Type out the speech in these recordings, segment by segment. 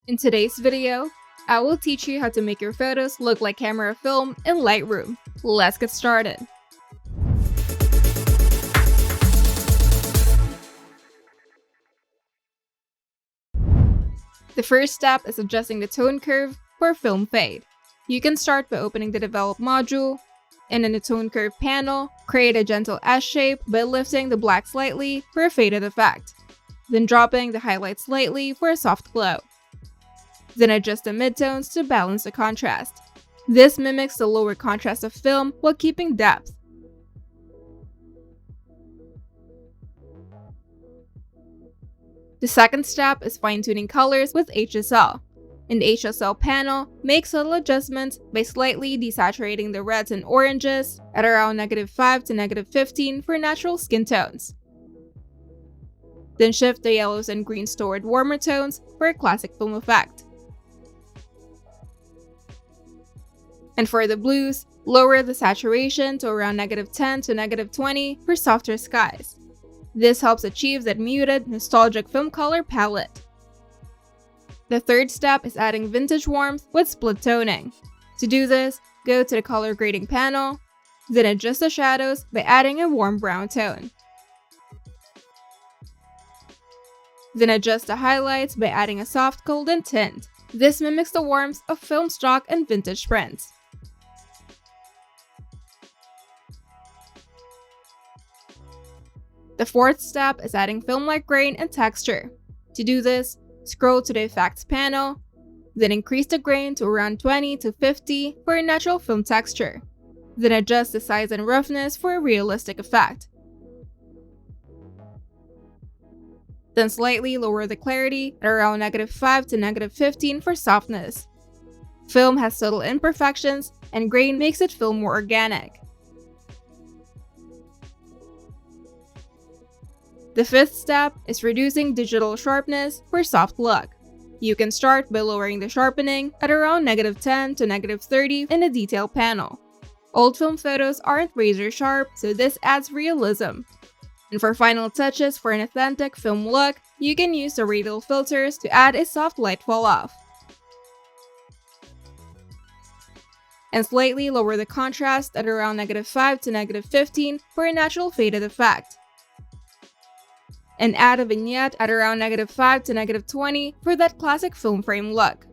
In today's video, I will teach you how to make your photos look like camera film in Lightroom. Let's get started. The first step is adjusting the tone curve for film fade. You can start by opening the Develop module, and in the Tone Curve panel, create a gentle S shape by lifting the black slightly for a faded effect, then dropping the highlight slightly for a soft glow. Then adjust the midtones to balance the contrast. This mimics the lower contrast of film while keeping depth. The second step is fine-tuning colors with HSL. In the HSL panel, make subtle adjustments by slightly desaturating the reds and oranges at around -5 to -15 for natural skin tones. Then shift the yellows and greens toward warmer tones for a classic film effect. And for the blues, lower the saturation to around -10 to -20 for softer skies. This helps achieve that muted, nostalgic film color palette. The third step is adding vintage warmth with split toning. To do this, go to the color grading panel, then adjust the shadows by adding a warm brown tone. Then adjust the highlights by adding a soft golden tint. This mimics the warmth of film stock and vintage prints. The fourth step is adding film-like grain and texture. To do this, scroll to the Effects panel, then increase the grain to around 20 to 50 for a natural film texture. Then adjust the size and roughness for a realistic effect. Then slightly lower the clarity at around -5 to -15 for softness. Film has subtle imperfections, and grain makes it feel more organic. The fifth step is reducing digital sharpness for soft look. You can start by lowering the sharpening at around -10 to -30 in the detail panel. Old film photos aren't razor sharp, so this adds realism. And for final touches for an authentic film look, you can use the radial filters to add a soft light fall off. And slightly lower the contrast at around -5 to -15 for a natural faded effect. And add a vignette at around -5 to -20 for that classic film frame look.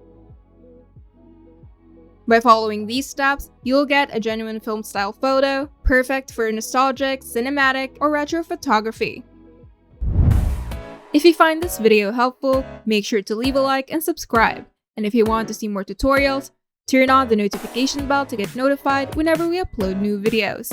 By following these steps, you'll get a genuine film style photo, perfect for nostalgic, cinematic, or retro photography. If you find this video helpful, make sure to leave a like and subscribe. And if you want to see more tutorials, turn on the notification bell to get notified whenever we upload new videos.